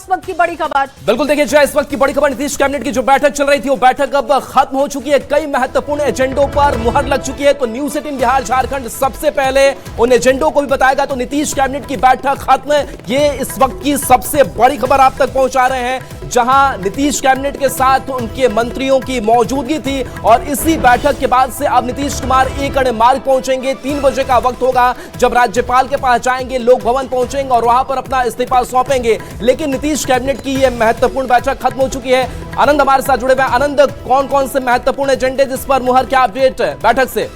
इस वक्त की बड़ी खबर। बिल्कुल देखिए जय, इस वक्त की बड़ी खबर, नीतीश कैबिनेट की जो बैठक चल रही थी वो बैठक अब खत्म हो चुकी है। कई महत्वपूर्ण एजेंडों पर मुहर लग चुकी है। तो न्यूज़ 18 बिहार झारखंड सबसे पहले उन एजेंडों को भी बताएगा। तो नीतीश कैबिनेट की बैठक खत्म, ये इस वक्त की सबसे बड़ी खबर आप तक पहुंचा रहे हैं, जहां नीतीश कैबिनेट के साथ उनके मंत्रियों की मौजूदगी थी। और इसी बैठक के बाद से अब नीतीश कुमार एकड़ मार्ग पहुंचेंगे। 3 बजे का वक्त होगा जब राज्यपाल के पास जाएंगे, लोक भवन पहुंचेंगे और वहां पर अपना इस्तीफा सौंपेंगे। लेकिन नीतीश कैबिनेट की यह महत्वपूर्ण बैठक खत्म हो चुकी है। आनंद हमारे साथ जुड़े हुए हैं। आनंद, कौन कौन से महत्वपूर्ण एजेंडे जिस पर मुहर, क्या अपडेट बैठक से?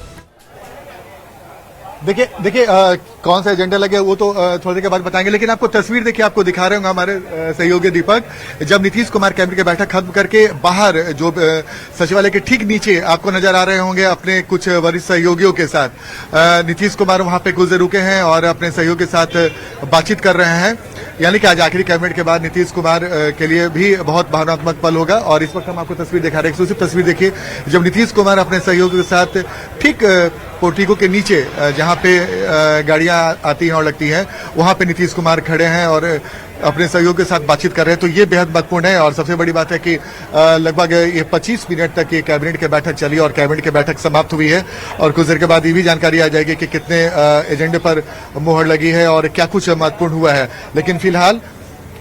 देखिए कौन सा एजेंडा लगे वो तो थोड़ी देर के बाद बताएंगे, लेकिन आपको तस्वीर देखिए, आपको दिखा रहे होंगे हमारे सहयोगी दीपक, जब नीतीश कुमार कैबिनेट की बैठक खत्म करके बाहर जो सचिवालय के ठीक नीचे आपको नजर आ रहे होंगे अपने कुछ वरिष्ठ सहयोगियों के साथ नीतीश कुमार वहां पे कुछ देर रुके हैं और अपने सहयोगी के साथ बातचीत कर रहे हैं। यानी कि आज आखिरी कैबिनेट के बाद नीतीश कुमार के लिए भी बहुत भावनात्मक पल होगा। और इस वक्त हम आपको तस्वीर दिखा रहे हैं, एक्सक्लूसिव तस्वीर देखिए, जब नीतीश कुमार अपने सहयोगी के साथ ठीक पोर्टिको के नीचे जहां पे गाड़ियां आती हैं और लगती हैं, वहां पे नीतीश कुमार खड़े हैं और अपने सहयोग के साथ बातचीत कर रहे हैं। तो ये बेहद महत्वपूर्ण है। और सबसे बड़ी बात है कि लगभग ये 25 मिनट तक ये कैबिनेट की बैठक चली और कैबिनेट की बैठक समाप्त हुई है। और कुछ देर के बाद ये भी जानकारी आ जाएगी कि कितने एजेंडे पर मुहर लगी है और क्या कुछ महत्वपूर्ण हुआ है। लेकिन फिलहाल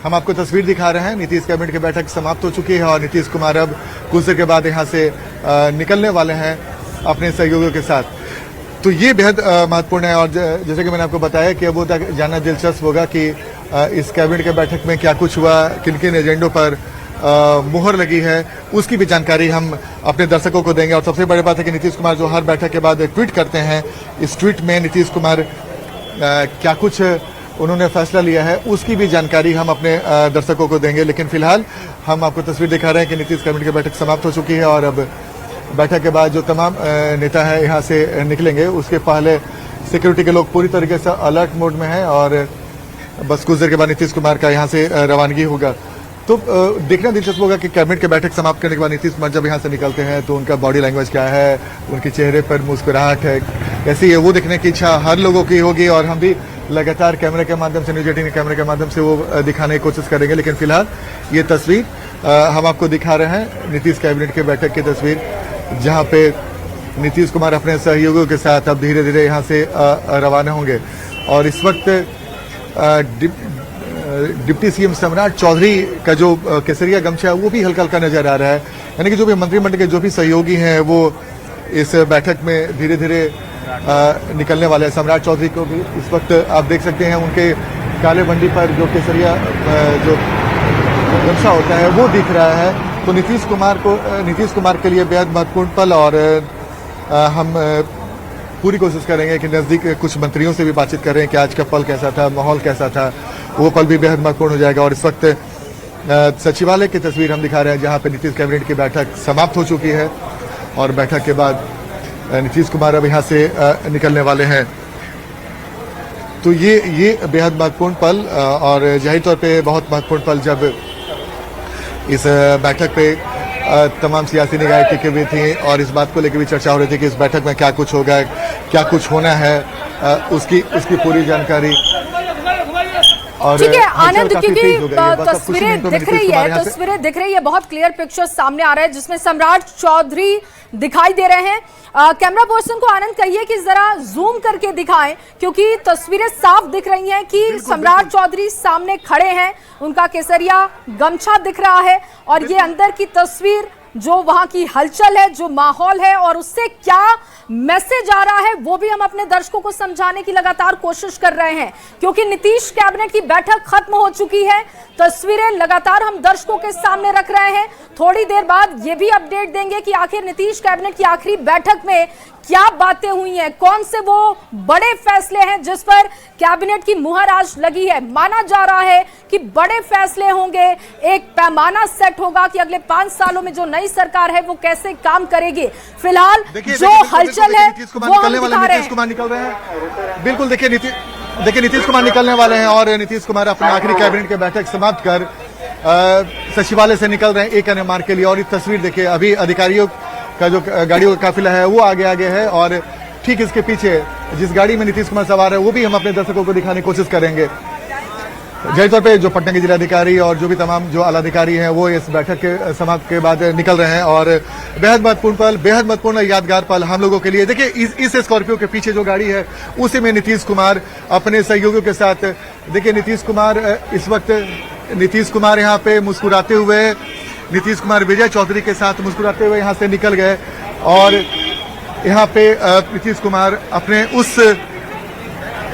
हम आपको तस्वीर दिखा रहे हैं, नीतीश कैबिनेट की बैठक समाप्त हो चुकी है और नीतीश कुमार अब कुछ देर के बाद यहाँ से निकलने वाले हैं अपने सहयोगियों के साथ। तो ये बेहद महत्वपूर्ण है। और जैसे कि मैंने आपको बताया कि अब वो जानना दिलचस्प होगा कि इस कैबिनेट के बैठक में क्या कुछ हुआ, किन किन एजेंडों पर मुहर लगी है, उसकी भी जानकारी हम अपने दर्शकों को देंगे। और सबसे बड़ी बात है कि नीतीश कुमार जो हर बैठक के बाद ट्वीट करते हैं, इस ट्वीट में नीतीश कुमार क्या कुछ उन्होंने फैसला लिया है उसकी भी जानकारी हम अपने दर्शकों को देंगे। लेकिन फिलहाल हम आपको तस्वीर दिखा रहे हैं कि नीतीश कैबिनेट की बैठक समाप्त हो चुकी है और अब बैठक के बाद जो तमाम नेता है यहाँ से निकलेंगे, उसके पहले सिक्योरिटी के लोग पूरी तरीके से अलर्ट मोड में हैं और बस कुछ देर के बाद नीतीश कुमार का यहाँ से रवानगी होगा। तो देखना दिलचस्प होगा कि कैबिनेट की बैठक समाप्त करने के बाद नीतीश कुमार जब यहाँ से निकलते हैं तो उनका बॉडी लैंग्वेज क्या है, उनके चेहरे पर मुस्कुराहट है कैसी है, वो देखने की इच्छा हर लोगों की होगी। और हम भी लगातार कैमरे के माध्यम से, न्यूज़ 18 के कैमरे के माध्यम से वो दिखाने की कोशिश करेंगे। लेकिन फिलहाल ये तस्वीर हम आपको दिखा रहे हैं, नीतीश कैबिनेट की बैठक की तस्वीर, जहां पे नीतीश कुमार अपने सहयोगियों के साथ अब धीरे धीरे यहां से रवाना होंगे। और इस वक्त डिप्टी सीएम सम्राट चौधरी का जो केसरिया गमछा है वो भी हल्का हल्का नजर आ रहा है। यानी कि जो भी मंत्रिमंडल के जो भी सहयोगी हैं वो इस बैठक में धीरे धीरे निकलने वाले हैं। सम्राट चौधरी को भी इस वक्त आप देख सकते हैं, उनके काले बंडी पर जो केसरिया जो गमछा होता है वो दिख रहा है। तो नीतीश कुमार के लिए बेहद महत्वपूर्ण पल। और हम पूरी कोशिश करेंगे कि नज़दीक कुछ मंत्रियों से भी बातचीत करें कि आज का पल कैसा था, माहौल कैसा था, वो पल भी बेहद महत्वपूर्ण हो जाएगा। और इस वक्त सचिवालय की तस्वीर हम दिखा रहे हैं, जहां पे नीतीश कैबिनेट की बैठक समाप्त हो चुकी है और बैठक के बाद नीतीश कुमार अब यहाँ से निकलने वाले हैं। तो ये बेहद महत्वपूर्ण पल और जाहिर तौर पे बहुत महत्वपूर्ण पल जब इस बैठक पे तमाम सियासी निगाहें टिकी हुई थी और इस बात को लेकर भी चर्चा हो रही थी कि इस बैठक में क्या कुछ होगा, क्या कुछ होना है, उसकी पूरी जानकारी। और ठीक है आनंद, क्योंकि तस्वीरें दिख रही है, बहुत क्लियर पिक्चर सामने आ रहा है जिसमें सम्राट चौधरी दिखाई दे रहे हैं। कैमरा पर्सन को आनंद कहिए कि जरा जूम करके दिखाएं, क्योंकि तस्वीरें साफ दिख रही हैं कि सम्राट चौधरी सामने खड़े हैं, उनका केसरिया गमछा दिख रहा है और ये अंदर की तस्वीर जो वहां की हलचल है, जो माहौल है और उससे क्या मैसेज आ रहा है वो भी हम अपने दर्शकों को समझाने की लगातार कोशिश कर रहे हैं। क्योंकि नीतीश कैबिनेट की बैठक खत्म हो चुकी है, तस्वीरें लगातार हम दर्शकों के सामने रख रहे हैं। थोड़ी देर बाद ये भी अपडेट देंगे कि आखिर नीतीश कैबिनेट की आखिरी बैठक में क्या बातें हुई हैं, कौन से वो बड़े फैसले हैं जिस पर कैबिनेट की मुहर आज लगी है। माना जा रहा है कि बड़े फैसले होंगे, एक पैमाना सेट होगा कि अगले 5 सालों में जो नई सरकार है वो कैसे काम करेगी। फिलहाल जो हलचल है वो हम दिखा रहे हैं। निकल रहे हैं, बिल्कुल देखिए नीतीश कुमार निकलने वाले हैं और नीतीश कुमार अपने आखिरी कैबिनेट की बैठक समाप्त कर सचिवालय से निकल रहे हैं एक अन्य मार्ग के लिए। और ये तस्वीर देखिए, अभी अधिकारियों का जो गाड़ियों का काफिला है वो आगे है और ठीक इसके पीछे जिस गाड़ी में नीतीश कुमार सवार है वो भी हम अपने दर्शकों को दिखाने की कोशिश करेंगे। जाहिर तौर पे जो पटना के जिलाधिकारी और जो भी तमाम जो आलाधिकारी हैं वो इस बैठक के समाप्त के बाद निकल रहे हैं और बेहद महत्वपूर्ण पल, बेहद महत्वपूर्ण यादगार पल हम लोगों के लिए। देखिए इस स्कॉर्पियो के पीछे जो गाड़ी है उसी में नीतीश कुमार अपने सहयोगियों के साथ, देखिए नीतीश कुमार इस वक्त नीतीश कुमार यहाँ पे मुस्कुराते हुए, नीतीश कुमार विजय चौधरी के साथ मुस्कुराते हुए यहाँ से निकल गए और यहाँ पे नीतीश कुमार अपने उस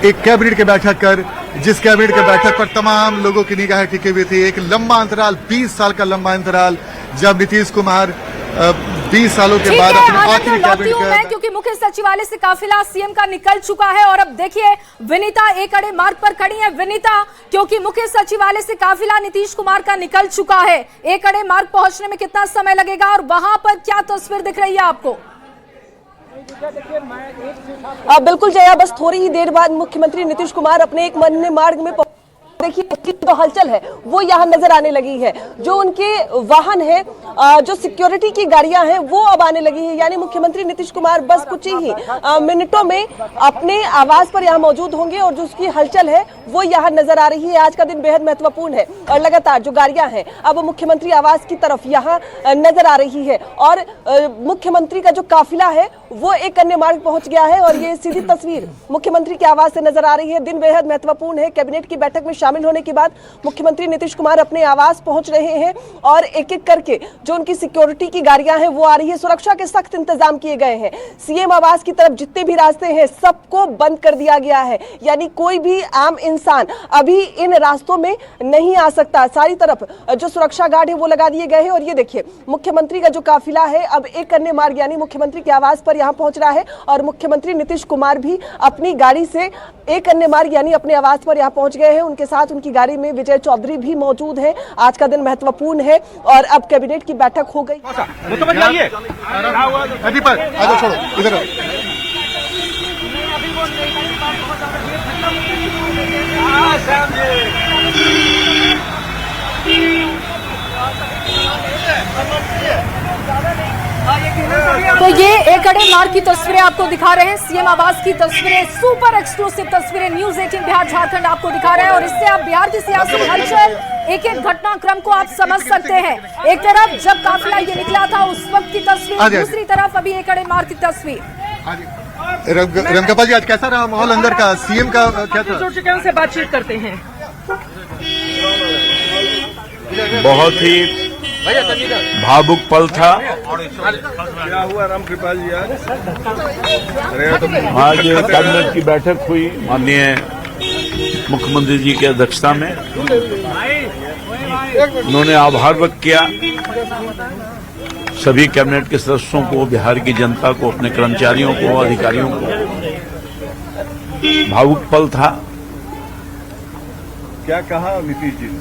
एक कैबिनेट की बैठक कर, जिस कैबिनेट की बैठक पर तमाम लोगों की निगाहें टिकी हुई थी, एक लंबा अंतराल 20 साल का लंबा अंतराल, जब नीतीश कुमार 20 सालों के बाद अपने आखिरी कैबिनेट का, क्योंकि मुख्य सचिवालय से काफिला सीएम का निकल चुका है और अब देखिए विनीता एक अड़े मार्ग पर खड़ी है। विनीता, क्योंकि मुख्य सचिवालय से काफिला नीतीश कुमार का निकल चुका है, एक अड़े मार्ग पहुंचने में कितना समय लगेगा और वहां पर क्या तस्वीर दिख रही है आपको? बिल्कुल जया, बस थोड़ी ही देर बाद मुख्यमंत्री नीतीश कुमार अपने एक मन मार्ग में देखिए उसकी जो हलचल है वो यहाँ नजर आने लगी है। जो उनके वाहन है, जो सिक्योरिटी की गाड़ियां हैं वो अब आने लगी है, यानी मुख्यमंत्री नीतीश कुमार बस कुछ ही मिनटों में अपने आवास पर यहाँ मौजूद होंगे और जो उसकी हलचल है वो यहाँ नजर आ रही है। आज का दिन बेहद महत्वपूर्ण है और लगातार जो गाड़ियां हैं अब मुख्यमंत्री आवास की तरफ यहाँ नजर आ रही है और मुख्यमंत्री का जो काफिला है वो एक अन्य मार्ग पहुंच गया है और ये सीधी तस्वीर मुख्यमंत्री के आवास से नजर आ रही है। दिन बेहद महत्वपूर्ण है। कैबिनेट की बैठक में शामिल होने के बाद मुख्यमंत्री नीतीश कुमार अपने आवास पहुंच रहे हैं और एक एक करके जो उनकी सिक्योरिटी की गाड़ियां हैं वो आ रही है। सुरक्षा के सख्त इंतजाम किए गए हैं। सीएम आवास की तरफ जितने भी रास्ते हैं सबको बंद कर दिया गया है, यानी कोई भी आम इंसान अभी इन रास्तों में नहीं आ सकता। सारी तरफ जो सुरक्षा गार्ड है वो लगा दिए गए हैं और ये देखिए मुख्यमंत्री का जो काफिला है अब एक अन्य मार्ग यानी मुख्यमंत्री के आवास पर यहाँ पहुंच रहा है और मुख्यमंत्री नीतीश कुमार भी अपनी गाड़ी से एक अन्य मार्ग यानी अपने आवास पर यहाँ पहुंच गए हैं। उनके साथ उनकी गाड़ी में विजय चौधरी भी मौजूद है। आज का दिन महत्वपूर्ण है और अब कैबिनेट की बैठक हो गई। तो ये एक अड़े मार्ग की तस्वीरें आपको दिखा रहे हैं, सीएम आवास की तस्वीरें, सुपर एक्सक्लूसिव तस्वीरें न्यूज़ 18 बिहार झारखंड आपको दिखा रहे हैं और इससे आप बिहार की सियासी हलचल, एक एक घटनाक्रम को आप समझ सकते हैं। एक तरफ जब काफिला ये निकला था उस वक्त की तस्वीर, दूसरी तरफ अभी एक अड़े मार्ग की तस्वीर। रमकपाल जी, आज कैसा रहा माहौल अंदर का? सीएम का क्या था? जुड़ चुके हैं, उनसे बातचीत करते हैं। बहुत ही भावुक पल था। क्या हुआ रामकृपाल जी? आज कैबिनेट की बैठक हुई माननीय मुख्यमंत्री जी की अध्यक्षता में। उन्होंने आभार व्यक्त किया सभी कैबिनेट के सदस्यों को, बिहार की जनता को, अपने कर्मचारियों को, अधिकारियों को। भावुक पल था। क्या कहा नीतीश जी ने?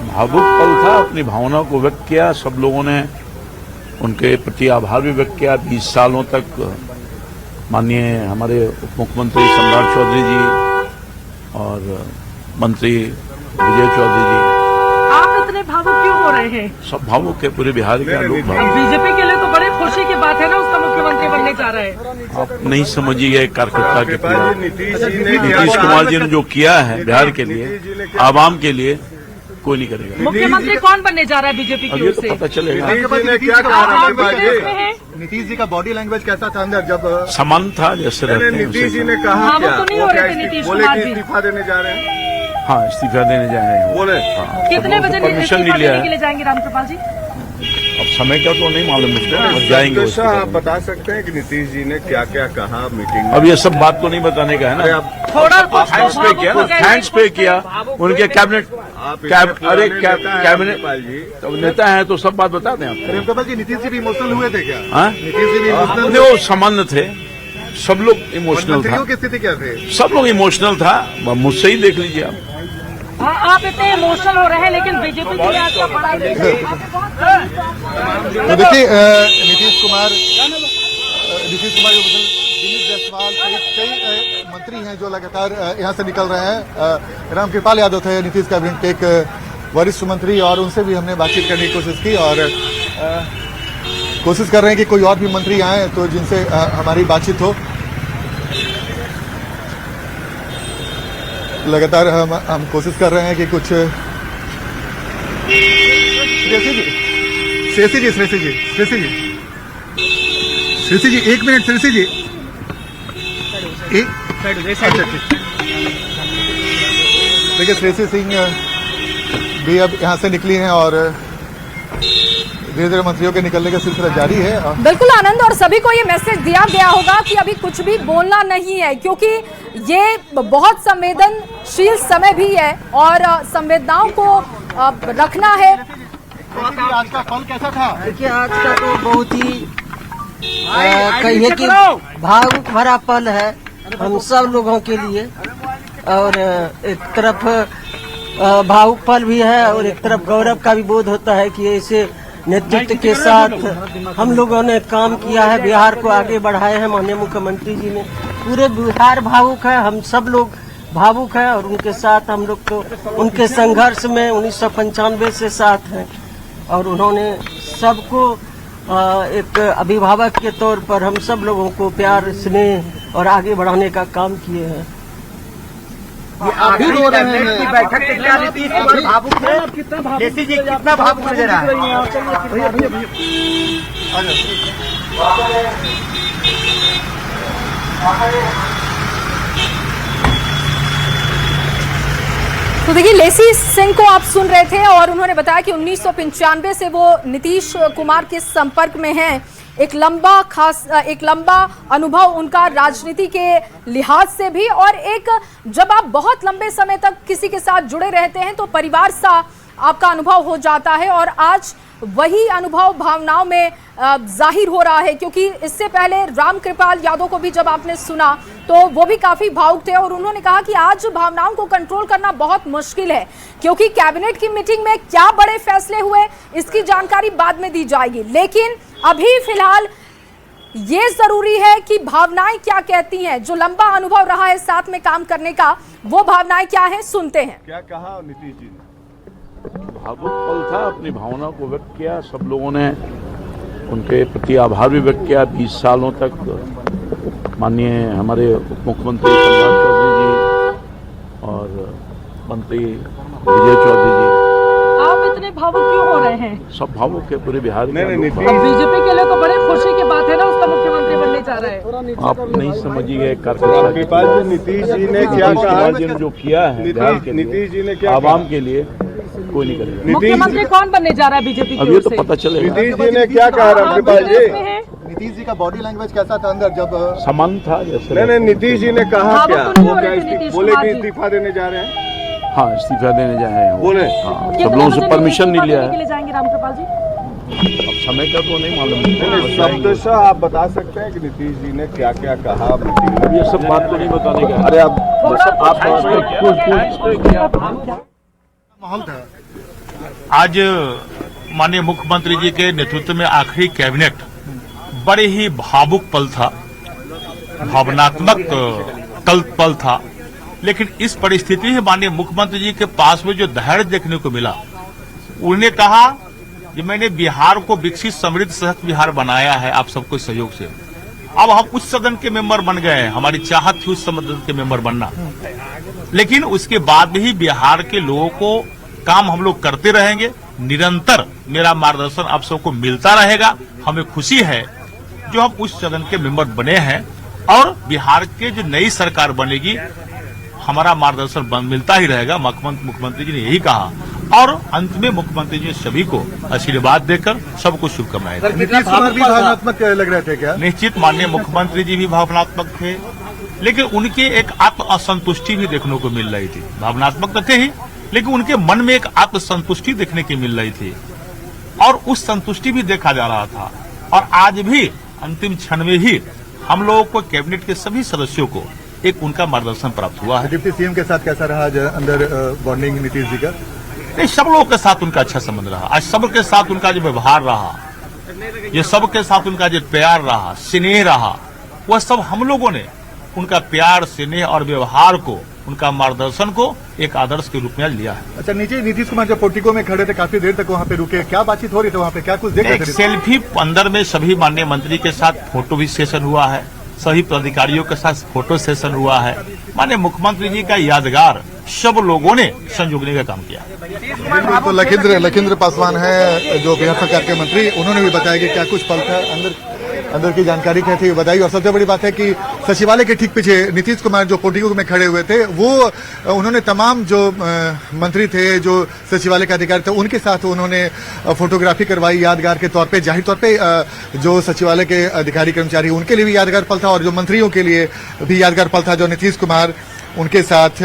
भावुक पल था, अपनी भावना को व्यक्त किया। सब लोगों ने उनके प्रति आभार भी व्यक्त किया। 20 सालों तक माननीय हमारे उप मुख्यमंत्री सम्राट चौधरी जी और मंत्री विजय चौधरी जी। आप इतने भावुक क्यों हो रहे हैं? सब भावुक है, पूरे बिहार के लोग भावुक। बीजेपी के लिए तो बड़े खुशी की बात है ना, उसका मुख्यमंत्री बनने जा रहा है। आप नहीं समझिए कार्यकर्ता के पीड़ा। नीतीश कुमार जी ने जो किया है बिहार के लिए, आवाम के लिए, कोई नहीं करेगा। मुख्यमंत्री कौन बनने जा रहा है बीजेपी की अब ये ओर तो से? पता चलेगा। नीतीश जी का बॉडी लैंग्वेज कैसा था अंदर जब? समान था जैसे रहते हैं नीतीश जी उसे। ने कहा हाँ, क्या? वो तो नहीं हो रहे थे नीतीश बोले कुमार कि जी। इस्तीफा देने जा रहे हैं। हाँ, इस्तीफा देने जा रहे हैं। बोले कितने बजे परमिशन इस्तीफा नहीं लिया देने के है। लिए जाएंगे रामकृपाल जी? अब समय का तो नहीं मालूम मुझको, अब जाएंगे तो उसके आप बाद। बता सकते हैं कि नीतीश जी ने क्या क्या कहा मीटिंग में? अब ये सब बात तो नहीं बताने का है ना। थोड़ा कुछ थैंक्स पे किया ना, थैंक्स पे किया उनके कैबिनेट। अरे कैबिनेट तो नेता है तो सब बात बताते हैं आपको। रमकपाल जी, नीतीश जी भी इमोशनल हुए थे क्या? हाँ? नीतीश जी भी इमोशनल नहीं, वो सामान्य थे, सब लोग इमोशनल था। मंत्रियों की स्थिति क्या थे? सब लोग इमोशनल था। मुझसे ही देख लीजिए आप। हाँ, आप इतने इमोशनल हो रहे हैं लेकिन बीजेपी के लिए आपका बड़ा तो देखिए नीतीश कुमार दिलीप जायसवाल सहित कई मंत्री हैं जो लगातार यहाँ से निकल रहे हैं। रामकृपाल यादव थे नीतीश कैबिनेट के एक वरिष्ठ मंत्री और उनसे भी हमने बातचीत करने की कोशिश की और कोशिश कर रहे हैं कि कोई और भी मंत्री आए तो जिनसे हमारी बातचीत हो। लगातार हम कोशिश कर रहे हैं कि कुछ श्रेयसी जी 1 मिनट श्रेयसी जी अच्छा ठीक। देखिए श्रेयसी सिंह भी अब यहाँ से निकली हैं और धीरे धीरे मंत्रियों के निकलने का सिलसिला जारी है। बिल्कुल आनंद, और सभी को ये मैसेज दिया गया होगा कि अभी कुछ भी बोलना नहीं है, क्योंकि ये बहुत संवेदनशील समय भी है और संवेदनाओं को रखना है। आज का फल कैसा था? देखिए आज का तो बहुत ही कहिए कि भावुक भरा पल है हम सब लोगों के लिए, और एक तरफ भावुक पल भी है और एक तरफ गौरव का भी बोध होता है कि ऐसे नेतृत्व के साथ हम लोगों ने काम किया है, बिहार को आगे बढ़ाए हैं। माननीय मुख्यमंत्री जी ने, पूरे बिहार भावुक है, हम सब लोग भावुक हैं और उनके साथ हम लोग तो उनके संघर्ष में 1995 से साथ हैं और उन्होंने सबको एक अभिभावक के तौर पर हम सब लोगों को प्यार स्नेह और आगे बढ़ाने का काम किए हैं। अभी रो रहे हैं। की बैठक के क्या नीतीश कुमार भावुक है? केसी जी कितना भावुक नजर आ रहा है? तो देखिए लेसी सिंह को आप सुन रहे थे और उन्होंने बताया कि 1995 से वो नीतीश कुमार के संपर्क में हैं। एक लंबा अनुभव उनका राजनीति के लिहाज से भी, और एक जब आप बहुत लंबे समय तक किसी के साथ जुड़े रहते हैं तो परिवार सा आपका अनुभव हो जाता है, और आज वही अनुभव भावनाओं में जाहिर हो रहा है। क्योंकि इससे पहले रामकृपाल यादव को भी जब आपने सुना तो वो भी काफी भावुक थे और उन्होंने कहा कि आज भावनाओं को कंट्रोल करना बहुत मुश्किल है, क्योंकि कैबिनेट की मीटिंग में क्या बड़े फैसले हुए इसकी जानकारी बाद में दी जाएगी, लेकिन अभी फिलहाल ये जरूरी है कि भावनाएं क्या कहती हैं। जो लंबा अनुभव रहा है साथ में काम करने का, वो भावनाएं क्या है, सुनते हैं। क्या कहा नीतीश जी ने? भावुक पल था, अपनी भावना को व्यक्त किया, सब लोगों ने उनके प्रति आभार भी व्यक्त किया। 20 सालों तक माननीय हमारे उप मुख्यमंत्री सम्राट चौधरी जी और मंत्री विजय चौधरी जी। आप इतने भावुक क्यों हो रहे हैं? सब भावुक है, पूरे बिहार के। बीजेपी के लिए तो बड़े खुशी की बात है ना, उसका मुख्यमंत्री बनने जा रहा है। आप नहीं समझिए नीतीश जी ने क्या कहा? जो किया है नीतीश जी ने क्या आवाम के लिए कोई नहीं करेगा। मुख्यमंत्री कौन बनने जा रहा है बीजेपी अब ये तो पता चलेगा। नीतीश जी ने क्या कहा? रामकृपाल जी, नीतीश जी का बॉडी लैंग्वेज कैसा था अंदर जब समान था जैसे? नहीं, नीतीश जी ने कहा क्या? बोले कि इस्तीफा देने जा रहे हैं। हाँ, इस्तीफा देने जा रहे हैं बोले। हाँ, सब लोगों से परमिशन नहीं लिया है। जाएंगे रामकृपाल जी? अब समय का तो नहीं मालूम। शब्दशः आप बता सकते हैं कि नीतीश जी ने क्या क्या कहा मीटिंग में? ये सब बात तो नहीं बताने का। अरे आप माहौल था? आज माननीय मुख्यमंत्री जी के नेतृत्व में आखिरी कैबिनेट बड़े ही भावुक पल था, भावनात्मक पल था, लेकिन इस परिस्थिति में माननीय मुख्यमंत्री जी के पास में जो धैर्य देखने को मिला, उन्होंने कहा कि मैंने बिहार को विकसित समृद्ध सशक्त बिहार बनाया है आप सबको सहयोग से। अब हम उस सदन के मेंबर बन गए हैं, हमारी चाहत थी उस सदन के मेंबर बनना, लेकिन उसके बाद भी बिहार के लोगों को काम हम लोग करते रहेंगे। निरंतर मेरा मार्गदर्शन आप सबको मिलता रहेगा। हमें खुशी है जो हम उस सदन के मेंबर बने हैं और बिहार के जो नई सरकार बनेगी हमारा मार्गदर्शन मिलता ही रहेगा। मुख्यमंत्री जी ने यही कहा और अंत में मुख्यमंत्री जी सभी को आशीर्वाद देकर सबको शुभकामनाएं। नीतीश कुमार भी भावनात्मक लग रहे थे क्या? निश्चित माननीय मुख्यमंत्री जी भी भावनात्मक थे, लेकिन उनके एक आत्म असंतुष्टि भी देखने को मिल रही थी। भावनात्मक तो थे ही, लेकिन उनके मन में एक आत्मसंतुष्टि देखने की मिल रही थी और उस संतुष्टि भी देखा जा रहा था। और आज भी अंतिम क्षण में ही हम लोगों को कैबिनेट के सभी सदस्यों को एक उनका मार्गदर्शन प्राप्त हुआ है। डिप्टी सीएम के साथ कैसा रहा अंदर बॉन्डिंग नीतीश जी का? नहीं, सब लोगों के साथ उनका अच्छा संबंध रहा। आज सबके साथ उनका जो व्यवहार रहा, ये सबके साथ उनका जो प्यार रहा, स्नेह रहा, वह सब हम लोगों ने उनका प्यार, स्नेह और व्यवहार को, उनका मार्गदर्शन को एक आदर्श के रूप में लिया है। अच्छा, नीचे नीतीश कुमार जब पोर्टिको में खड़े थे, काफी देर तक वहाँ पे रुके, क्या बातचीत हो रही थी वहाँ पे, क्या कुछ देख रहे थे? सेल्फी अंदर में सभी माननीय मंत्री के साथ फोटो भी सेशन हुआ है सभी पदाधिकारियों के साथ फोटो सेशन हुआ है। माननीय मुख्यमंत्री जी का यादगार सब लोगों ने संजोगने का काम किया। तो लखींद्र पासवान है जो बिहार सरकार के मंत्री, उन्होंने भी बताया कि क्या कुछ पल था, अंदर की जानकारी क्या थी बताई। और सबसे बड़ी बात है कि सचिवालय के ठीक पीछे नीतीश कुमार जो पोर्टिको में खड़े हुए थे, वो उन्होंने तमाम जो मंत्री थे, जो सचिवालय के अधिकारी थे, उनके साथ उन्होंने फोटोग्राफी करवाई यादगार के तौर पे। जाहिर तौर पे जो सचिवालय के अधिकारी कर्मचारी उनके लिए भी यादगार पल था और जो मंत्रियों के लिए भी यादगार पल था, जो नीतीश कुमार उनके साथ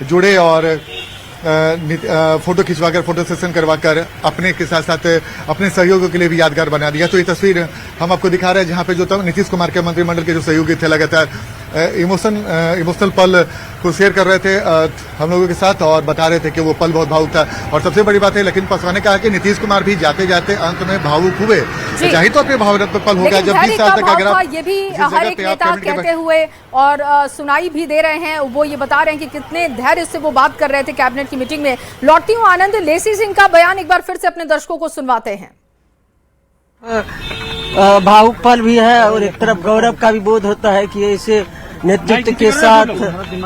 जुड़े और फोटो खिंचवाकर, फोटो सेशन करवाकर अपने के साथ साथ अपने सहयोगियों के लिए भी यादगार बना दिया। तो ये तस्वीर हम आपको दिखा रहे हैं जहां पे जो नीतीश कुमार के मंत्रिमंडल के जो सहयोगी थे लगातार इमोशनल पल को शेयर कर रहे थे हम लोगों के साथ और बता रहे थे कि वो पल बहुत भावुक था। और सबसे बड़ी बात है, लखींद्र पासवान ने कहा कि नीतीश कुमार भी जाते जाते अंत में भावुक हुए। जाहिर तौर पे भावनात्मक पल होगा जब 20 साल तक अगर आप ये भी हर एक नेता कहते हुए और सुनाई भी दे रहे हैं, वो ये बता रहे हैं कि कितने धैर्य से वो बात कर रहे थे कैबिनेट की मीटिंग में। लौटती हूँ आनंद, लेसी सिंह का बयान एक बार फिर से अपने दर्शकों को सुनवाते हैं। भावुक पल भी है और एक तरफ गौरव का भी बोध होता है कि ऐसे नेतृत्व के साथ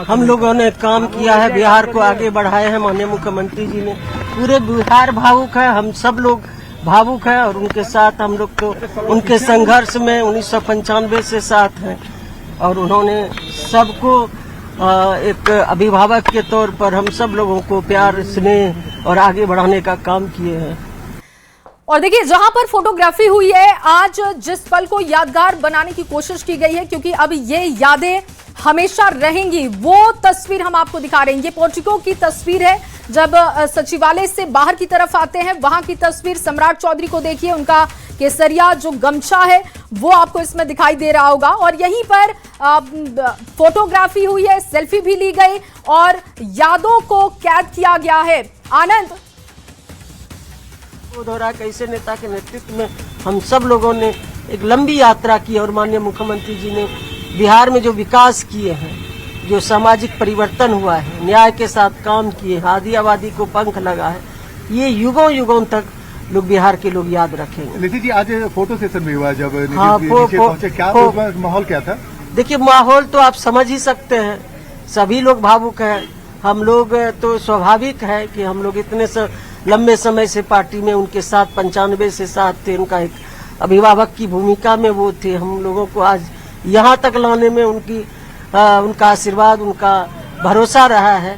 हम लोगों ने काम किया है, बिहार को आगे बढ़ाए हैं। माननीय मुख्यमंत्री जी ने, पूरे बिहार भावुक है, हम सब लोग भावुक हैं और उनके साथ हम लोग तो उनके संघर्ष में 1995 से साथ हैं और उन्होंने सबको एक अभिभावक के तौर पर हम सब लोगों को प्यार, स्नेह और आगे बढ़ाने का काम किए हैं। और देखिए, जहां पर फोटोग्राफी हुई है, आज जिस पल को यादगार बनाने की कोशिश की गई है, क्योंकि अब ये यादें हमेशा रहेंगी, वो तस्वीर हम आपको दिखा रहे हैं। ये पोर्टिको की तस्वीर है जब सचिवालय से बाहर की तरफ आते हैं, वहां की तस्वीर। सम्राट चौधरी को देखिए, उनका केसरिया जो गमछा है वो आपको इसमें दिखाई दे रहा होगा। और यहीं पर फोटोग्राफी हुई है, सेल्फी भी ली गई और यादों को कैद किया गया है। आनंद हो रहा है कैसे नेता के नेतृत्व में हम सब लोगों ने एक लंबी यात्रा की और माननीय मुख्यमंत्री जी ने बिहार में जो विकास किए हैं, जो सामाजिक परिवर्तन हुआ है, न्याय के साथ काम किए, आदि आबादी को पंख लगा है, ये युगों युगों तक लोग बिहार के लोग याद रखेंगे। लेकिन जी आज फोटो सेशन भी हुआ, जब नीचे पहुंचे, क्या माहौल क्या था? देखिए, माहौल तो आप समझ ही सकते हैं, सभी लोग भावुक हैं। हम लोग तो स्वाभाविक है कि हम लोग इतने लंबे समय से पार्टी में उनके साथ 95 से साथ थे, उनका एक अभिभावक की भूमिका में वो थे। हम लोगों को आज यहाँ तक लाने में उनका आशीर्वाद, उनका भरोसा रहा है।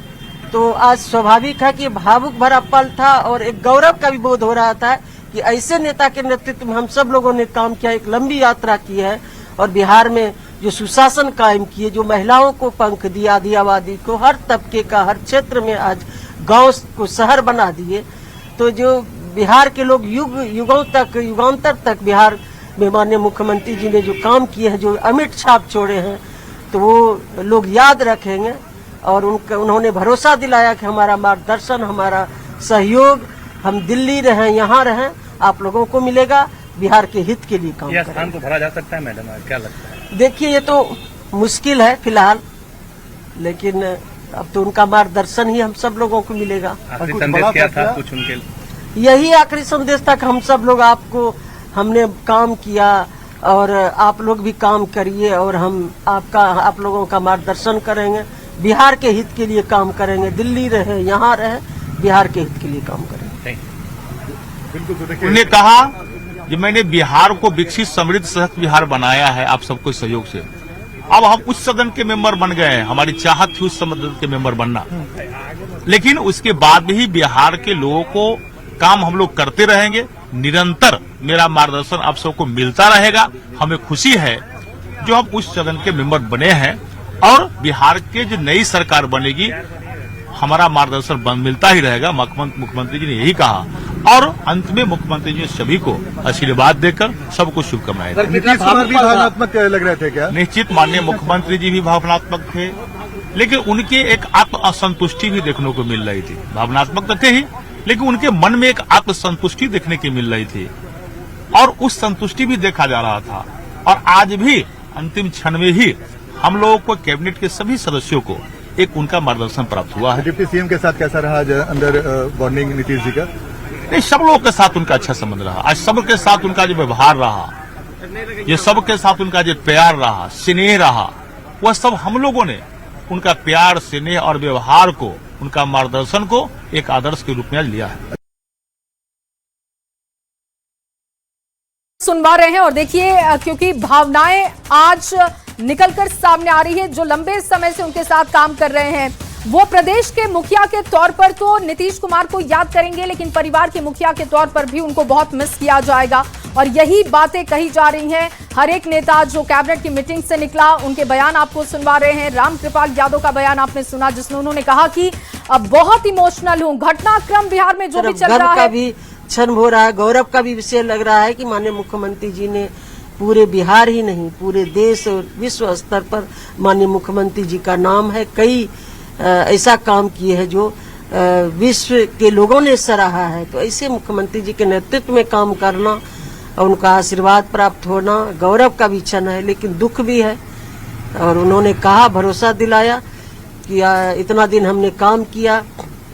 तो आज स्वाभाविक है कि भावुक भरा पल था और एक गौरव का भी बोध हो रहा था कि ऐसे नेता के नेतृत्व में हम सब लोगों ने काम किया, एक लंबी यात्रा की है और बिहार में जो सुशासन कायम किए, जो महिलाओं को पंख दिया, आदि आबादी को, हर तबके का, हर क्षेत्र में आज गांव को शहर बना दिए। तो जो बिहार के लोग युगांतर तक बिहार में माननीय मुख्यमंत्री जी ने जो काम किए हैं, जो अमिट छाप छोड़े हैं, तो वो लोग याद रखेंगे। और उन्होंने भरोसा दिलाया कि हमारा मार्गदर्शन, हमारा सहयोग, हम दिल्ली रहें, यहाँ रहें, आप लोगों को मिलेगा, बिहार के हित के लिए काम करेंगे। स्थान को भरा जा सकता है मैडम, क्या लगता है? देखिए, ये तो मुश्किल है फिलहाल, लेकिन अब तो उनका मार्गदर्शन ही हम सब लोगों को मिलेगा। आखिरी संदेश क्या था कुछ उनके? यही आखिरी संदेश तक हम सब लोग हमने काम किया और आप लोग भी काम करिए और हम आप लोगों का मार्गदर्शन करेंगे, बिहार के हित के लिए काम करेंगे, दिल्ली रहे, यहाँ रहे, बिहार के हित के लिए काम करेंगे। उन्होंने कहा कि मैंने बिहार को विकसित, समृद्ध, सशक्त बिहार बनाया है आप सबको सहयोग से। अब हम उस सदन के मेंबर बन गए हैं, हमारी चाहत थी उस सदन के मेंबर बनना, लेकिन उसके बाद भी बिहार के लोगों को काम हम लोग करते रहेंगे। निरंतर मेरा मार्गदर्शन आप सबको मिलता रहेगा। हमें खुशी है जो हम उस सदन के मेंबर बने हैं और बिहार के जो नई सरकार बनेगी, हमारा मार्गदर्शन मिलता ही रहेगा। मुख्यमंत्री जी ने यही कहा और अंत में मुख्यमंत्री जी ने सभी को आशीर्वाद देकर सबको शुभकामनाएं दी। नीतीश कुमार भी भावनात्मक लग रहे थे क्या? निश्चित माननीय मुख्यमंत्री जी भी भावनात्मक थे, लेकिन उनके एक आत्म असंतुष्टि भी देखने को मिल रही थी। भावनात्मक तो थे ही, लेकिन उनके मन में एक आत्मसंतुष्टि देखने की मिल रही थी और उस संतुष्टि भी देखा जा रहा था। और आज भी अंतिम क्षण में ही हम लोगों को कैबिनेट के सभी सदस्यों को एक उनका मार्गदर्शन प्राप्त हुआ है। डिप्टी सीएम के साथ कैसा रहा अंदर बॉन्डिंग नीतीश जी का? नहीं, सब लोगों के साथ उनका अच्छा संबंध रहा। आज सबके साथ उनका जो व्यवहार रहा, ये सबके साथ उनका जो प्यार रहा, स्नेह रहा, वह सब हम लोगों ने उनका प्यार, स्नेह और व्यवहार को, उनका मार्गदर्शन को एक आदर्श के रूप में लिया है। सुनवा रहे हैं और देखिए, क्योंकि भावनाएं आज निकलकर सामने आ रही है। जो लंबे समय से उनके साथ काम कर रहे हैं, वो प्रदेश के मुखिया के तौर पर तो नीतीश कुमार को याद करेंगे, लेकिन परिवार के मुखिया के तौर पर भी उनको बहुत मिस किया जाएगा। और यही बातें कही जा रही हैं। हर एक नेता जो कैबिनेट की मीटिंग से निकला, उनके बयान आपको सुनवा रहे हैं। रामकृपाल यादव का बयान आपने सुना, जिसमें उन्होंने कहा कि अब बहुत इमोशनल हूं, घटनाक्रम बिहार में जो भी चल रहा है, भी क्षण हो रहा है, गौरव का भी विषय लग रहा है कि माननीय मुख्यमंत्री जी ने पूरे बिहार ही नहीं, पूरे देश और विश्व स्तर पर माननीय मुख्यमंत्री जी का नाम है। कई ऐसा काम किए हैं जो विश्व के लोगों ने सराहा है। तो ऐसे मुख्यमंत्री जी के नेतृत्व में काम करना और उनका आशीर्वाद प्राप्त होना गौरव का भी क्षण है, लेकिन दुख भी है। और उन्होंने कहा, भरोसा दिलाया कि इतना दिन हमने काम किया,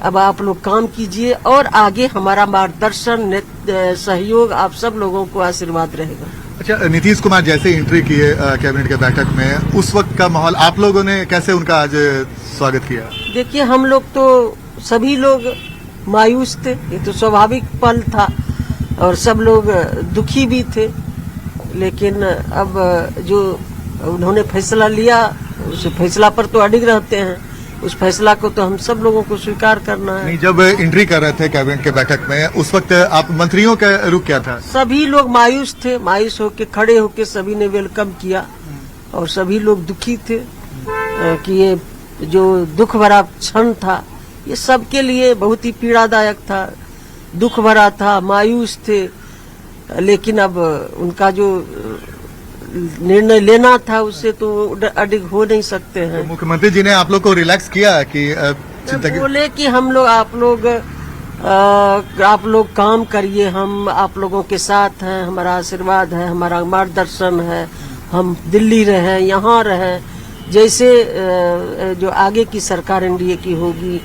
अब आप लोग काम कीजिए और आगे हमारा मार्गदर्शन, सहयोग आप सब लोगों को आशीर्वाद रहेगा। अच्छा, नीतीश कुमार जैसे एंट्री किए कैबिनेट के बैठक में, उस वक्त का माहौल आप लोगों ने कैसे उनका आज स्वागत किया? देखिए, हम लोग तो सभी लोग मायूस थे, ये तो स्वाभाविक पल था और सब लोग दुखी भी थे। लेकिन अब जो उन्होंने फैसला लिया, उस फैसला पर तो अडिग रहते हैं, उस फैसला को तो हम सब लोगों को स्वीकार करना है। नहीं, जब एंट्री कर रहे थे कैबिनेट के बैठक में, उस वक्त आप मंत्रियों का रुख क्या था? सभी लोग मायूस थे, मायूस होके खड़े होके सभी ने वेलकम किया और सभी लोग दुखी थे कि ये जो दुख भरा क्षण था, ये सबके लिए बहुत ही पीड़ादायक था, दुख भरा था, मायूस थे। लेकिन अब उनका जो निर्णय लेना था, उससे तो अडिग हो नहीं सकते हैं। तो मुख्यमंत्री जी ने आप लोग को रिलैक्स किया कि चिंता बोले कि हम लोग आप लोग काम करिए, हम आप लोगों के साथ हैं, हमारा आशीर्वाद है, हमारा मार्गदर्शन है, हम दिल्ली रहें, यहाँ रहें, जैसे जो आगे की सरकार एनडीए की होगी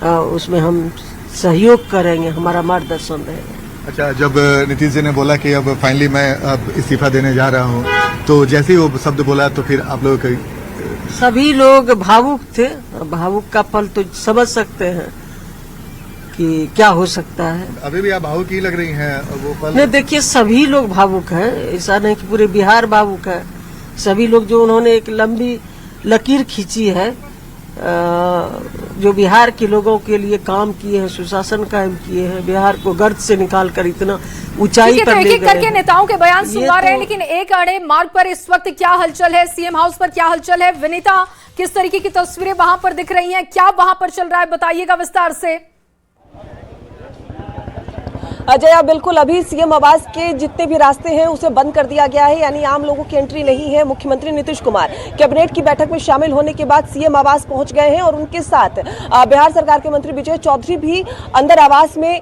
उसमें हम सहयोग करेंगे, हमारा मार्गदर्शन रहेगा। अच्छा, जब नीतीश जी ने बोला कि अब फाइनली मैं अब इस्तीफा देने जा रहा हूं, तो जैसे ही वो शब्द बोला तो फिर आप लोग सभी लोग भावुक थे। भावुक का पल तो समझ सकते हैं कि क्या हो सकता है। अभी भी आप भावुक ही लग रही हैं वो पल? नहीं, देखिए, सभी लोग भावुक हैं, ऐसा नहीं कि पूरे बिहार भावुक है। सभी लोग जो उन्होंने एक लंबी लकीर खींची है, जो बिहार के लोगों के लिए काम किए हैं, सुशासन कायम किए हैं, बिहार को गर्त से निकालकर इतना ऊंचाई पर ले गए। करके नेताओं के बयान सुनवा रहे हैं, लेकिन एक अड़े मार्ग पर इस वक्त क्या हलचल है, सीएम हाउस पर क्या हलचल है? विनीता, किस तरीके की तस्वीरें वहां पर दिख रही हैं, क्या वहां पर चल रहा है, बताइएगा विस्तार से। अजय, बिल्कुल, अभी सीएम आवास के जितने भी रास्ते हैं उसे बंद कर दिया गया है, यानी आम लोगों की एंट्री नहीं है। मुख्यमंत्री नीतीश कुमार कैबिनेट की बैठक में शामिल होने के बाद सीएम आवास पहुंच गए हैं और उनके साथ बिहार सरकार के मंत्री विजय चौधरी भी अंदर आवास में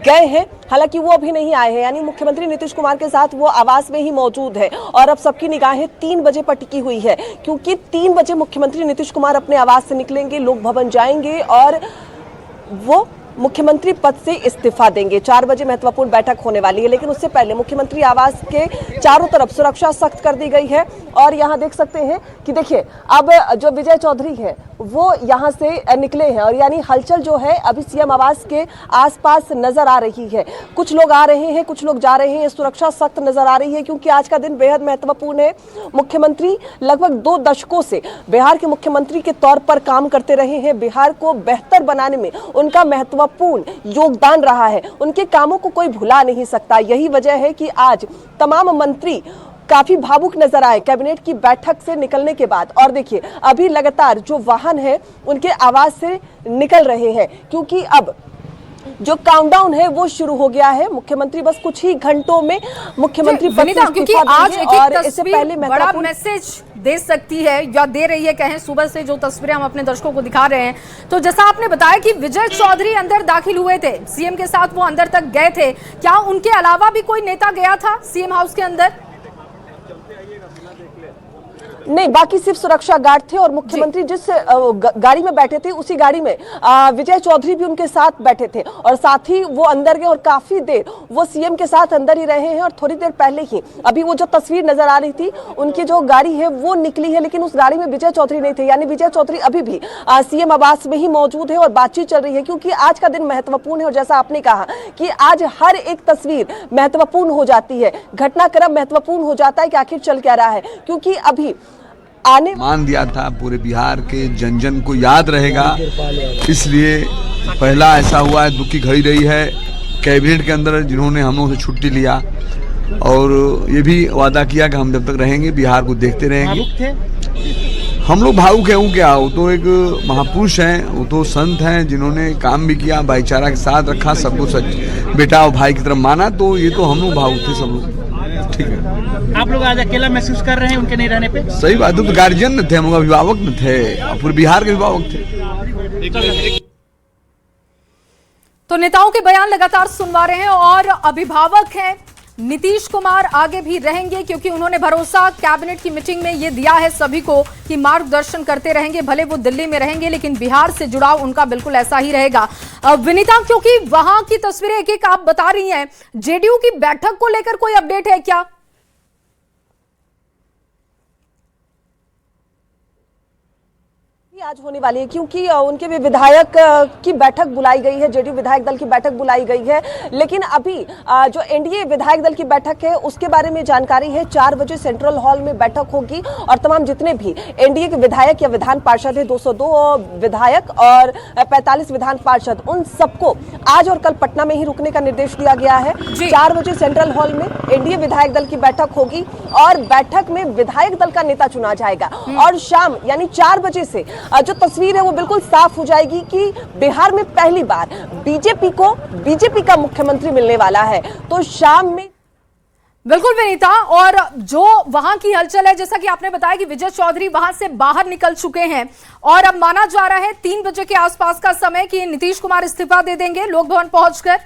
गए हैं। हालांकि वो अभी नहीं आए हैं, यानी मुख्यमंत्री नीतीश कुमार के साथ वो आवास में ही मौजूद है। और अब सबकी निगाहें 3 बजे पर टिकी हुई है, क्योंकि 3 बजे मुख्यमंत्री नीतीश कुमार अपने आवास से निकलेंगे, लोक भवन जाएंगे और वो मुख्यमंत्री पद से इस्तीफा देंगे। 4 बजे महत्वपूर्ण बैठक होने वाली है, लेकिन उससे पहले मुख्यमंत्री आवास के चारों तरफ सुरक्षा सख्त कर दी गई है। और यहाँ देख सकते हैं कि देखिए, अब जो विजय चौधरी है वो यहाँ से निकले हैं और यानी हलचल जो है अभी सीएम आवास के आसपास नजर आ रही है। कुछ लोग आ रहे हैं, कुछ लोग जा रहे हैं, सुरक्षा सख्त नजर आ रही है, क्योंकि आज का दिन बेहद महत्वपूर्ण है। मुख्यमंत्री लगभग 2 दशकों से बिहार के मुख्यमंत्री के तौर पर काम करते रहे हैं। बिहार को बेहतर बनाने में उनका महत्वपूर्ण योगदान रहा है, उनके कामों को कोई भुला नहीं सकता। यही वजह है कि आज तमाम मंत्री काफी भावुक नजर आए कैबिनेट की बैठक से निकलने के बाद। और देखिए, अभी लगातार जो वाहन है उनके आवास से निकल रहे हैं, क्योंकि अब जो काउंटडाउन है वो शुरू हो गया है। मुख्यमंत्री बस कुछ ही घंटों में मुख्यमंत्री क्योंकि आज एक तस्वीर बड़ा मैसेज दे सकती है या दे रही है, कहें सुबह से जो तस्वीरें हम अपने दर्शकों को दिखा रहे हैं। तो जैसा आपने बताया कि विजय चौधरी अंदर दाखिल हुए थे, सीएम के साथ वो अंदर तक गए थे, क्या उनके अलावा भी कोई नेता गया था सीएम हाउस के अंदर? नहीं, बाकी सिर्फ सुरक्षा गार्ड थे और मुख्यमंत्री जिस गाड़ी में बैठे थे उसी गाड़ी में विजय चौधरी भी उनके साथ बैठे थे और साथ ही वो अंदर गए और काफी देर वो सीएम के साथ अंदर ही रहे हैं। और थोड़ी देर पहले ही अभी वो जो तस्वीर नजर आ रही थी, उनकी जो गाड़ी है वो निकली है, लेकिन उस गाड़ी में विजय चौधरी नहीं थे। यानी विजय चौधरी अभी भी सीएम आवास में ही मौजूद है और बातचीत चल रही है, क्योंकि आज का दिन महत्वपूर्ण है। और जैसा आपने कहा कि आज हर एक तस्वीर महत्वपूर्ण हो जाती है, घटनाक्रम महत्वपूर्ण हो जाता है कि आखिर चल क्या रहा है, क्योंकि अभी आने मान दिया था पूरे बिहार के जन जन को याद रहेगा, इसलिए पहला ऐसा हुआ है, दुख की घड़ी रही है कैबिनेट के अंदर जिन्होंने हम लोगों से छुट्टी लिया और ये भी वादा किया कि हम जब तक रहेंगे बिहार को देखते रहेंगे। हम लोग भावुक हैं, वो क्या, वो तो एक महापुरुष हैं, वो तो संत हैं जिन्होंने काम भी किया, भाईचारा के साथ रखा, सबको सच बेटा और भाई की तरफ माना, तो ये तो हम लोग भावुक थे सब लोग। ठीक है, आप लोग आज अकेला महसूस कर रहे हैं उनके नहीं रहने पे? सही बात है, तो गार्जियन न थे, हम लोग अभिभावक न थे, पूरे बिहार के अभिभावक थे। तो नेताओं के बयान लगातार सुनवा रहे हैं और अभिभावक हैं नीतीश कुमार आगे भी रहेंगे, क्योंकि उन्होंने भरोसा कैबिनेट की मीटिंग में ये दिया है सभी को कि मार्गदर्शन करते रहेंगे। भले वो दिल्ली में रहेंगे लेकिन बिहार से जुड़ाव उनका बिल्कुल ऐसा ही रहेगा। विनीता, क्योंकि वहां की तस्वीरें एक एक आप बता रही हैं, जेडीयू की बैठक को लेकर कोई अपडेट है क्या? आज होने वाली है, क्योंकि उनके भी विधायक की बैठक बुलाई गई है, जेडीयू विधायक दल की बैठक बुलाई गई है। लेकिन अभी जो एनडीए विधायक दल की बैठक है उसके बारे में जानकारी है, 4 बजे सेंट्रल हॉल में बैठक होगी और तमाम जितने भी एनडीए के विधायक या विधान पार्षद है, 202 विधायक और 45 विधान पार्षद, उन सबको आज और कल पटना में ही रुकने का निर्देश दिया गया है। 4 बजे सेंट्रल हॉल में एनडीए विधायक दल की बैठक होगी और बैठक में विधायक दल का नेता चुना जाएगा और शाम यानी 4 बजे से जो तस्वीर है वो बिल्कुल साफ हो जाएगी कि बिहार में पहली बार बीजेपी का मुख्यमंत्री मिलने वाला है। तो शाम में बिल्कुल विनीता, और जो वहां की हलचल है, जैसा कि आपने बताया कि विजय चौधरी वहां से बाहर निकल चुके हैं और अब माना जा रहा है 3 बजे के आसपास का समय कि नीतीश कुमार इस्तीफा दे देंगे लोक भवन पहुंचकर।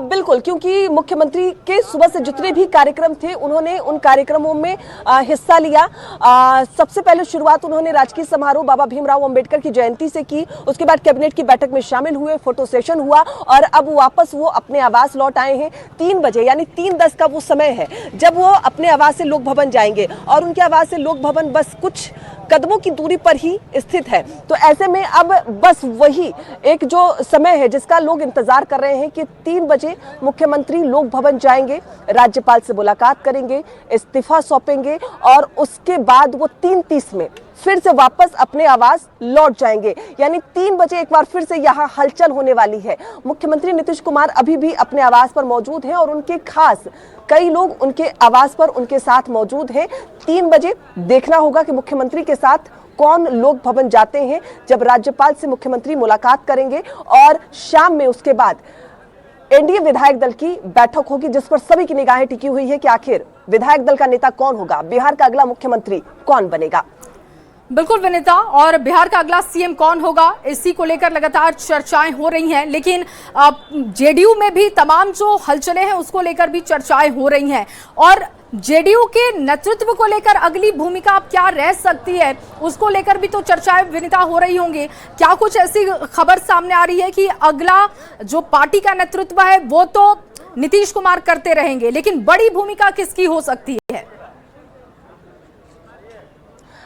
बिल्कुल, क्योंकि मुख्यमंत्री के सुबह से जितने भी कार्यक्रम थे उन्होंने उन कार्यक्रमों में हिस्सा लिया। सबसे पहले शुरुआत उन्होंने राजकीय समारोह बाबा भीमराव अंबेडकर की जयंती से की, उसके बाद कैबिनेट की बैठक में शामिल हुए, फोटो सेशन हुआ और अब वापस वो अपने आवास लौट आए हैं 3 बजे, यानी 3:10 का वो समय है जब वो अपने आवास से लोक भवन जाएंगे और उनके आवास से लोक भवन बस कुछ कदमों की दूरी पर ही स्थित है। तो ऐसे में अब बस वही एक जो समय है जिसका लोग इंतजार कर रहे हैं कि 3 बजे मुख्यमंत्री लोक भवन जाएंगे, राज्यपाल से मुलाकात करेंगे, इस्तीफा सौंपेंगे और उसके बाद वो 3:30 में फिर से वापस अपने आवास लौट जाएंगे। यानी 3 बजे एक बार फिर से यहाँ हलचल होने वाली है। मुख्यमंत्री नीतीश कुमार अभी भी अपने आवास पर मौजूद हैं और उनके खास कई लोग उनके आवास पर उनके साथ मौजूद हैं। 3 बजे देखना होगा कि मुख्यमंत्री के साथ कौन लोक भवन जाते हैं, जब राज्यपाल से मुख्यमंत्री मुलाकात करेंगे और शाम में उसके बाद एनडीए विधायक दल की बैठक होगी जिस पर सभी की निगाहें टिकी हुई है कि आखिर विधायक दल का नेता कौन होगा, बिहार का अगला मुख्यमंत्री कौन बनेगा। बिल्कुल विनीता, और बिहार का अगला सीएम कौन होगा इसी को लेकर लगातार चर्चाएं हो रही हैं, लेकिन जेडीयू में भी तमाम जो हलचलें हैं उसको लेकर भी चर्चाएं हो रही हैं और जेडीयू के नेतृत्व को लेकर अगली भूमिका अब क्या रह सकती है उसको लेकर भी तो चर्चाएं विनीता हो रही होंगी। क्या कुछ ऐसी खबर सामने आ रही है कि अगला जो पार्टी का नेतृत्व है वो तो नीतीश कुमार करते रहेंगे, लेकिन बड़ी भूमिका किसकी हो सकती है?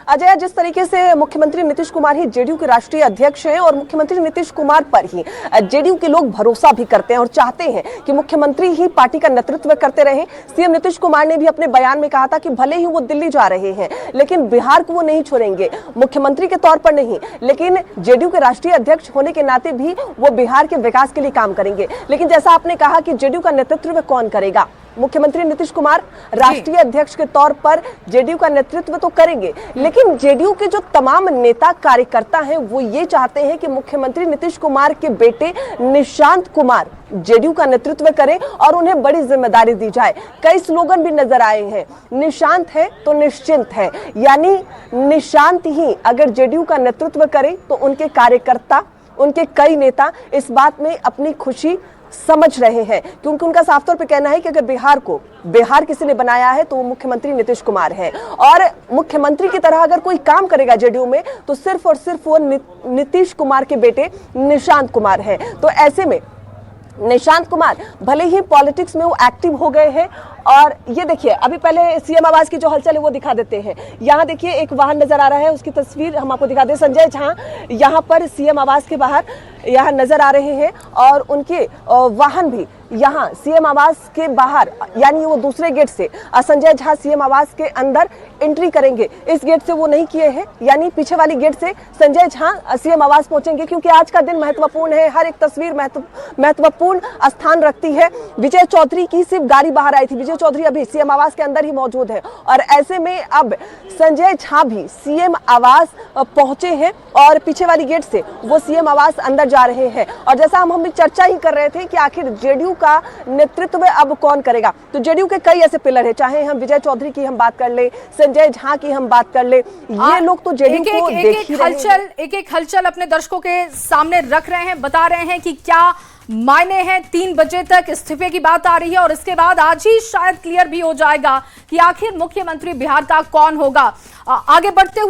अजय, जिस तरीके से मुख्यमंत्री नीतीश कुमार ही जेडीयू के राष्ट्रीय अध्यक्ष हैं और मुख्यमंत्री नीतीश कुमार पर ही जेडीयू के लोग भरोसा भी करते हैं और चाहते हैं कि मुख्यमंत्री ही पार्टी का नेतृत्व करते रहें। सीएम नीतीश कुमार ने भी अपने बयान में कहा था कि भले ही वो दिल्ली जा रहे हैं लेकिन बिहार को वो नहीं छोड़ेंगे, मुख्यमंत्री के तौर पर नहीं लेकिन जेडीयू के राष्ट्रीय अध्यक्ष होने के नाते भी वो बिहार के विकास के लिए काम करेंगे। लेकिन जैसा आपने कहा कि जेडीयू का नेतृत्व कौन करेगा, मुख्यमंत्री नीतीश कुमार राष्ट्रीय अध्यक्ष के तौर पर जेडीयू का नेतृत्व तो करेंगे, लेकिन जेडीयू के जो तमाम नेता कार्यकर्ता हैं वो ये चाहते हैं कि मुख्यमंत्री नीतीश कुमार के बेटे निशांत कुमार जेडीयू का नेतृत्व करें और उन्हें बड़ी जिम्मेदारी दी जाए। कई स्लोगन भी नजर आए हैं, निशांत है तो निश्चिंत है, यानी निशांत ही अगर जेडीयू का नेतृत्व करें तो उनके कार्यकर्ता, उनके कई नेता इस बात में अपनी खुशी समझ रहे हैं, क्योंकि उनका साफ तौर पे कहना है कि अगर बिहार किसी ने बनाया है तो वो मुख्यमंत्री नीतीश कुमार है, और मुख्यमंत्री की तरह अगर कोई काम करेगा जेडीयू में तो सिर्फ और सिर्फ वो नीतीश कुमार के बेटे निशांत कुमार हैं। तो ऐसे में निशांत कुमार भले ही पॉलिटिक्स में वो एक्टिव हो गए हैं, और ये देखिए अभी पहले सीएम आवास की जो हलचल है वो दिखा देते हैं। यहाँ देखिए एक वाहन नजर आ रहा है, उसकी तस्वीर हम आपको दिखा दें। संजय झा यहाँ पर सीएम आवास के बाहर यहाँ नजर आ रहे हैं, और उनके वाहन भी यहाँ सीएम आवास के बाहर, यानी वो दूसरे गेट से संजय झा सीएम आवास के अंदर एंट्री करेंगे। इस गेट से वो नहीं किए हैं, यानी पीछे वाली गेट से संजय झा सीएम आवास पहुंचेंगे, क्योंकि आज का दिन महत्वपूर्ण है। हर एक तस्वीर महत्वपूर्ण स्थान रखती है। विजय चौधरी की सिर्फ गाड़ी बाहर आई थी, विजय चौधरी अभी सीएम आवास के अंदर ही मौजूद है, और ऐसे में अब संजय झा भी सीएम आवास पहुंचे हैं, और पीछे वाली गेट से वो सीएम आवास अंदर जा रहे हैं। और जैसा हम भी चर्चा ही कर रहे थे कि आखिर जेडीयू का नेतृत्व अब कौन करेगा, तो जेडीयू के कई ऐसे पिलर है, चाहे हम विजय चौधरी की हम बात कर ले, संजय झा की हम बात कर ले, ये लोग तो जेडीयू को एक हलचल अपने दर्शकों के सामने रख रहे हैं, बता रहे हैं कि क्या मायने हैं। 3 बजे तक इस्तीफे की बात आ रही है, और इसके बाद आज ही शायद क्लियर भी हो जाएगा कि आखिर मुख्यमंत्री बिहार का कौन होगा। आगे बढ़ते हुए